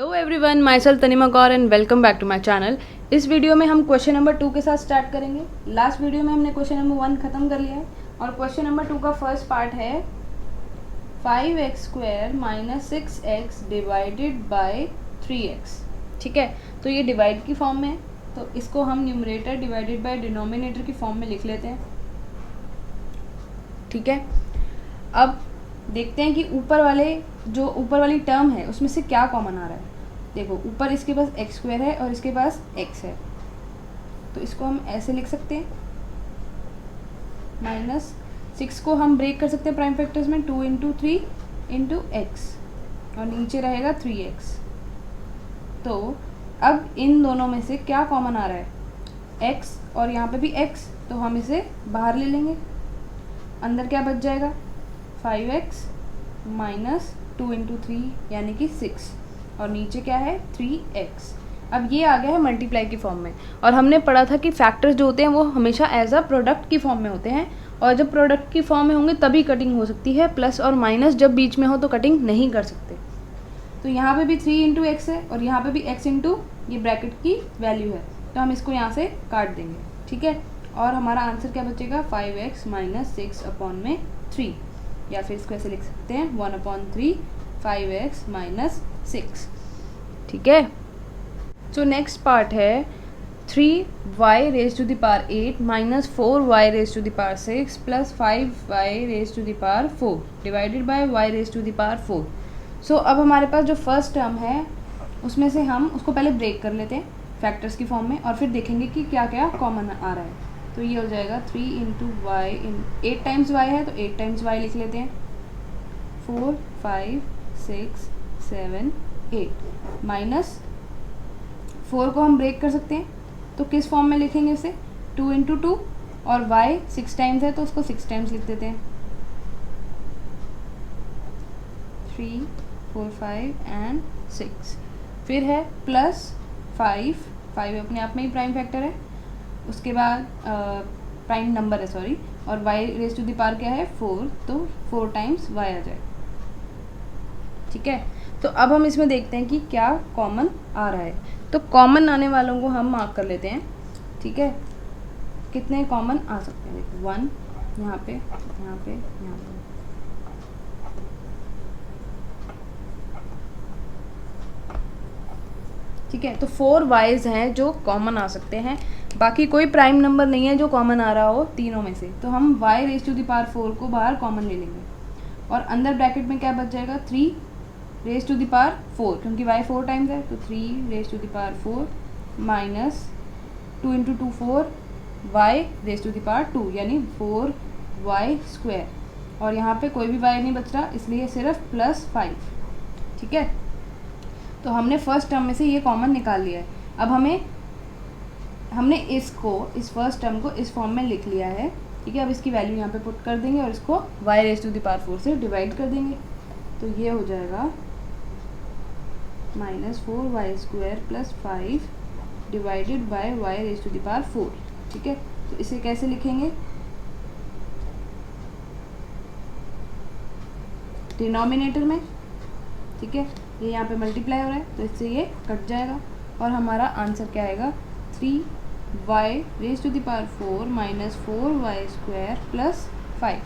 Hello everyone, myself Tanima Kaur and welcome back to my channel. इस video में हम question number 2 के साथ स्टार्ट करेंगे। लास्ट वीडियो में हमने क्वेश्चन नंबर 1 खत्म कर लिया है और क्वेश्चन नंबर 2 का फर्स्ट पार्ट है 5x² - 6x divided by 3x। ठीक है, तो ये डिवाइड की फॉर्म में है, तो इसको हम न्यूमरेटर डिवाइडेड बाय डिनोमिनेटर की फॉर्म में लिख लेते हैं। ठीक है, अब देखते हैं कि ऊपर वाली टर्म है उसमें से क्या कॉमन आ रहा है। देखो, ऊपर इसके पास x² है और इसके पास x है, तो इसको हम ऐसे लिख सकते हैं। -6 को हम ब्रेक कर सकते हैं प्राइम फैक्टर्स में, 2 × 3 × x और नीचे रहेगा 3x। तो अब इन दोनों में से क्या कॉमन आ रहा है, x और यहाँ पे भी x, तो हम इसे बाहर ले लेंगे। अंदर क्या बच जाएगा, 5x - 2 × 3 यानी कि 6 और नीचे क्या है 3x। अब ये आ गया है मल्टीप्लाई की फॉर्म में। और हमने पढ़ा था कि फैक्टर्स जो होते हैं वो हमेशा एज अ प्रोडक्ट की फॉर्म में होते हैं, और जब प्रोडक्ट की फॉर्म में होंगे तभी कटिंग हो सकती है। प्लस और माइनस जब बीच में हो तो कटिंग नहीं कर सकते। तो यहाँ पे भी 3 × x है और यहाँ पे भी x × ये ब्रैकेट की वैल्यू है, तो हम इसको यहाँ से काट देंगे। ठीक है, और हमारा आंसर क्या बचेगा, 5x - 6/3, या फिर इसको ऐसे लिख सकते हैं 1/3 5x - 6। ठीक है, सो नेक्स्ट पार्ट है 3y⁸ - 4y⁸ + 5y⁴ divided by y⁴। सो अब हमारे पास जो फर्स्ट टर्म है उसमें से हम उसको पहले ब्रेक कर लेते हैं फैक्टर्स की फॉर्म में और फिर देखेंगे कि क्या क्या कॉमन आ रहा है। तो ये हो जाएगा 3 × y, 8 टाइम्स y है तो 8 टाइम्स y लिख लेते हैं। 4 5 6 7 8 माइनस 4 को हम ब्रेक कर सकते हैं, तो किस फॉर्म में लिखेंगे इसे, 2 × 2, और y 6 टाइम्स है तो उसको 6 टाइम्स लिख देते हैं। 3 4 5 एंड 6। फिर है प्लस 5 अपने आप में ही प्राइम फैक्टर है, उसके बाद प्राइम नंबर है सॉरी, और y⁴ क्या है 4, तो 4 टाइम्स y आ जाए। ठीक है, तो अब हम इसमें देखते हैं कि क्या कॉमन आ रहा है। तो कॉमन आने वालों को हम मार्क कर लेते हैं। ठीक है, कितने कॉमन आ सकते हैं, देखो 1 यहाँ पे, यहाँ पे, यहाँ पे। ठीक है, तो 4 y's हैं जो कॉमन आ सकते हैं, बाकी कोई प्राइम नंबर नहीं है जो कॉमन आ रहा हो तीनों में से। तो हम y⁴ को बाहर कॉमन ले लेंगे और अंदर ब्रैकेट में क्या बच जाएगा, 3⁴, क्योंकि y 4 टाइम्स है तो 3⁴ माइनस 2 × 2 4 y⁴ यानी 4y², और यहाँ पे कोई भी y नहीं बच रहा इसलिए सिर्फ +5। ठीक है, तो हमने फर्स्ट टर्म में से ये कॉमन निकाल लिया है। अब हमने इस फर्स्ट टर्म को इस फॉर्म में लिख लिया है। ठीक है, अब इसकी वैल्यू यहाँ पे पुट कर देंगे और इसको y⁴ से डिवाइड कर देंगे, तो ये हो जाएगा -4y² + 5 डिवाइडेड बाय y⁴। ठीक है, तो इसे कैसे लिखेंगे, डिनोमिनेटर में। ठीक है, ये यहाँ पे मल्टीप्लाई हो रहा है तो इससे ये कट जाएगा और हमारा आंसर क्या आएगा, 3y⁴ - 4y² + 5।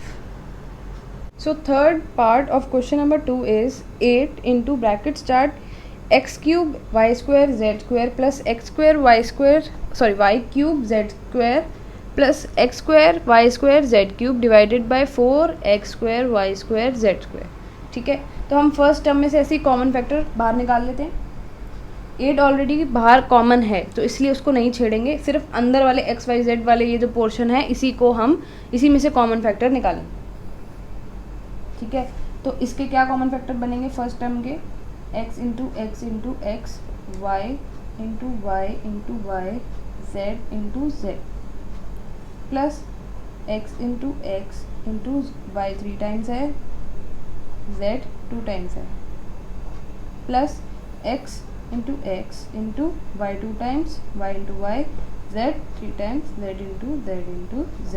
So third part of question number 2 is 8 into bracket start x³ y² z² plus x² y³ z² plus x² y² z³ divided by 4x² y² z²। ठीक है, तो हम फर्स्ट टर्म में से ऐसे ही common factor बाहर निकाल लेते हैं। 8 ऑलरेडी बाहर कॉमन है तो इसलिए उसको नहीं छेड़ेंगे, सिर्फ अंदर वाले x y z वाले ये जो पोर्शन है इसी में से कॉमन फैक्टर निकालेंगे। ठीक है, तो इसके क्या कॉमन फैक्टर बनेंगे फर्स्ट टर्म के, x × x × x, y × y × y, z × z, plus x × x × y 3 times है, z 2 टाइम्स है, plus x × x × y 2 times, y × y, z 3 times, z × z,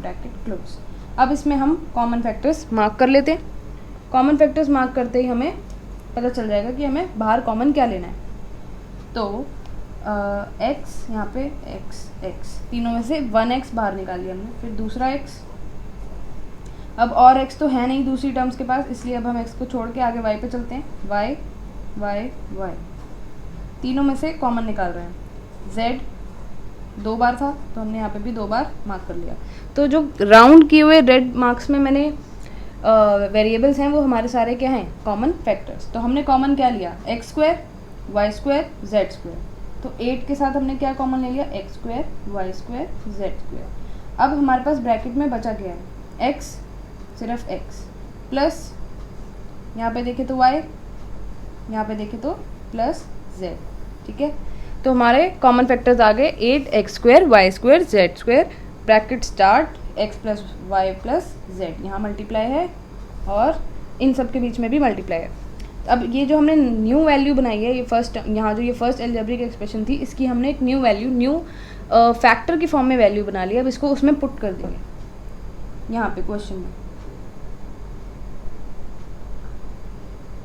bracket close. अब इसमें हम common factors mark कर लेते हैं। Common factors mark करते ही हमें पता चल जाएगा कि हमें बाहर कॉमन क्या लेना है। तो x यहाँ पे x तीनों में से 1x बाहर निकाल लिया हमने, फिर दूसरा x, अब और x तो है नहीं दूसरी टर्म्स के पास, इसलिए अब हम x को छोड़ के आगे y पे चलते हैं। y तीनों में से कॉमन निकाल रहे हैं। z 2 बार था तो हमने यहाँ पे भी 2 बार मार्क कर लिया। तो जो राउंड किए हुए रेड मार्क्स में मैंने वेरिएबल्स हैं वो हमारे सारे क्या हैं, कॉमन फैक्टर्स। तो हमने कॉमन क्या लिया, x square y square z square. तो 8 के साथ हमने क्या कॉमन ले लिया, x square y square z square. अब हमारे पास ब्रैकेट में बचा क्या है, x सिर्फ x प्लस यहाँ पे देखें तो y, यहाँ पे देखें तो प्लस z। ठीक है, तो हमारे कॉमन फैक्टर्स आ गए 8x square y square z square, bracket start x plus y plus z, यहाँ मल्टीप्लाई है और इन सब के बीच में भी मल्टीप्लाई है। अब ये जो हमने न्यू वैल्यू बनाई है, ये फर्स्ट यहाँ जो ये फर्स्ट अलजेब्रिक एक्सप्रेशन थी, इसकी हमने एक न्यू वैल्यू, न्यू फैक्टर की फॉर्म में वैल्यू बना ली। अब इसको उसमें पुट कर देंगे यहाँ पे क्वेश्चन में।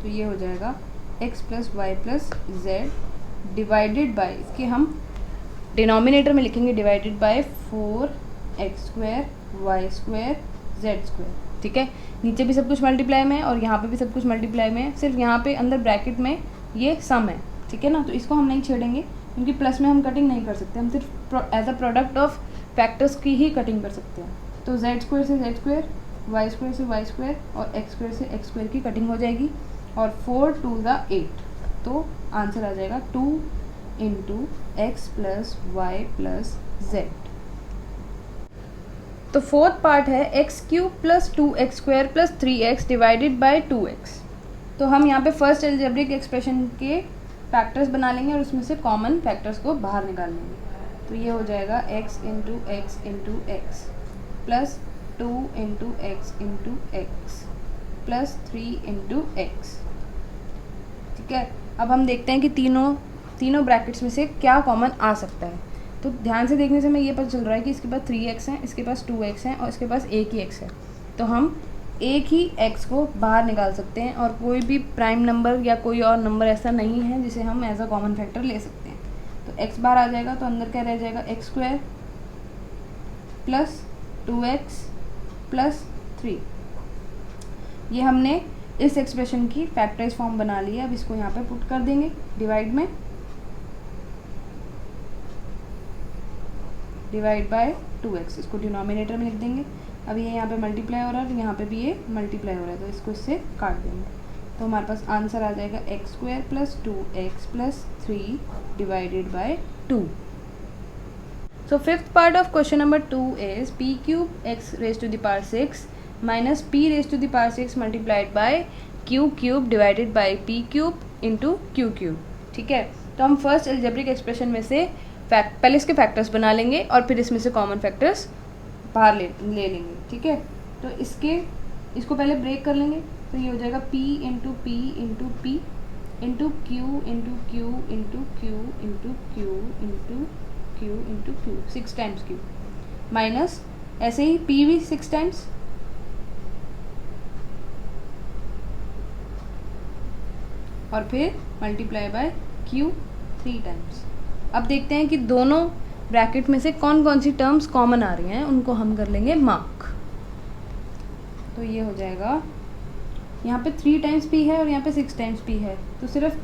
तो ये हो जाएगा x plus y plus z divided by, इसके हम डिनोमिनेटर में लिखेंगे divided by 4x square y square z square. ठीक है, नीचे भी सब कुछ मल्टीप्लाई में है और यहाँ पे भी सब कुछ मल्टीप्लाई में है, सिर्फ यहाँ पे अंदर ब्रैकेट में ये सम है। ठीक है ना, तो इसको हम नहीं छेड़ेंगे क्योंकि प्लस में हम कटिंग नहीं कर सकते, हम सिर्फ as a product of factors की ही कटिंग कर सकते हैं। तो जेड स्क्वायर से जेड स्क्वायर, वाई स्क्वायर से वाई स्क्वायर और एक्स स्क्वायर से एक्स स्क्वायर की कटिंग हो जाएगी और 4 2 ज़ा 8, तो आंसर आ जाएगा 2 into x plus y plus z. तो फोर्थ पार्ट है x cube plus 2x square plus 3x divided by 2x। तो हम यहाँ पे फर्स्ट अलजेब्रिक एक्सप्रेशन के फैक्टर्स बना लेंगे और उसमें से कॉमन फैक्टर्स को बाहर निकाल लेंगे। तो ये हो जाएगा x into x plus 2 into x plus 3 into x. ठीक है, अब हम देखते हैं कि तीनों ब्रैकेट्स में से क्या कॉमन आ सकता है। तो ध्यान से देखने से हमें ये पता चल रहा है कि इसके पास 3x है, इसके पास 2x है और इसके पास एक ही x है। तो हम एक ही x को बाहर निकाल सकते हैं और कोई भी प्राइम नंबर या कोई और नंबर ऐसा नहीं है जिसे हम एज अ कॉमन फैक्टर ले सकते हैं। तो x बाहर आ जाएगा तो अंदर क्या रह जाएगा, x square plus 2x plus 3। ये हमने इस एक्सप्रेशन की फैक्टराइज फॉर्म बना ली है। अब इसको यहाँ पे पुट कर देंगे डिवाइड में, डिवाइड बाय 2x, इसको डिनोमिनेटर में लिख देंगे। अब ये यहाँ पे मल्टीप्लाई हो रहा है, यहाँ पे भी ये मल्टीप्लाई हो रहा है, तो इसको इससे काट देंगे। तो हमारे पास आंसर आ जाएगा x square plus 2x plus 3 divided by 2। So fifth part of question number 2 is p cube x raise to the power 6 minus p raise to the power 6 multiplied by q cube divided by p cube into q cube. ठीक है, तो हम first algebraic expression में से पहले इसके factors बना लेंगे और फिर इसमें से कॉमन फैक्टर्स बाहर ले लेंगे। ठीक है, तो इसको पहले ब्रेक कर लेंगे। तो ये हो जाएगा p into P into P into Q into Q into Q into Q into Q into Q, 6 times Q, minus ऐसे ही p भी 6 टाइम्स और फिर मल्टीप्लाई बाय q 3 टाइम्स। अब देखते हैं कि दोनों ब्रैकेट में से कौन कौन सी टर्म्स कॉमन आ रही हैं, उनको हम कर लेंगे मार्क। तो ये हो जाएगा, यहाँ पे 3 टाइम्स p है और यहाँ पे 6 टाइम्स p है, तो सिर्फ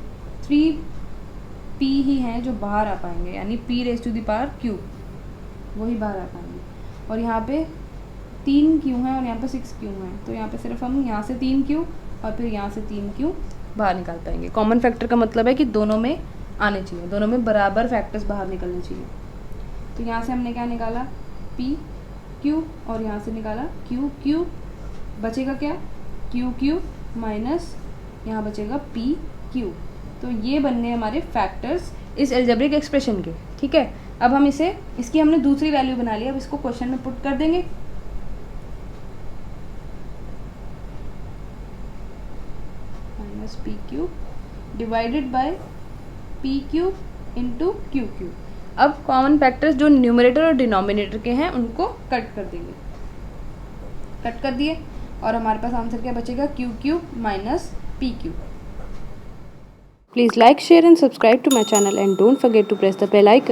3p ही हैं जो बाहर आ पाएंगे, यानी p raise to the power q, वही बाहर आ पाएंगे। और यहाँ पे 3q हैं और यहाँ पे 6q हैं, तो यहाँ पे सिर्फ हम यहाँ से 3q और फिर यहाँ से 3q बाहर निकाल पाएंगे। कॉमन फैक्टर का मतलब है कि दोनों में आने चाहिए, दोनों में बराबर फैक्टर्स बाहर निकलने चाहिए। तो यहाँ से हमने क्या निकाला, p q और यहाँ से निकाला q q, बचेगा क्या, q q माइनस यहाँ बचेगा p q। तो ये बनने हमारे फैक्टर्स इस अलजेब्रिक एक्सप्रेशन के। ठीक है, अब हम इसकी हमने दूसरी वैल्यू बना ली, अब इसको क्वेश्चन में पुट कर देंगे। Minus p q divided by p cube into Q cube. अब कॉमन फैक्टर्स जो न्यूमरेटर और डिनोमिनेटर के हैं उनको कट कर देंगे, कट कर दिए और हमारे पास आंसर क्या बचेगा, Q cube minus p cube. Please like, share and subscribe to my channel and don't forget to press the bell icon.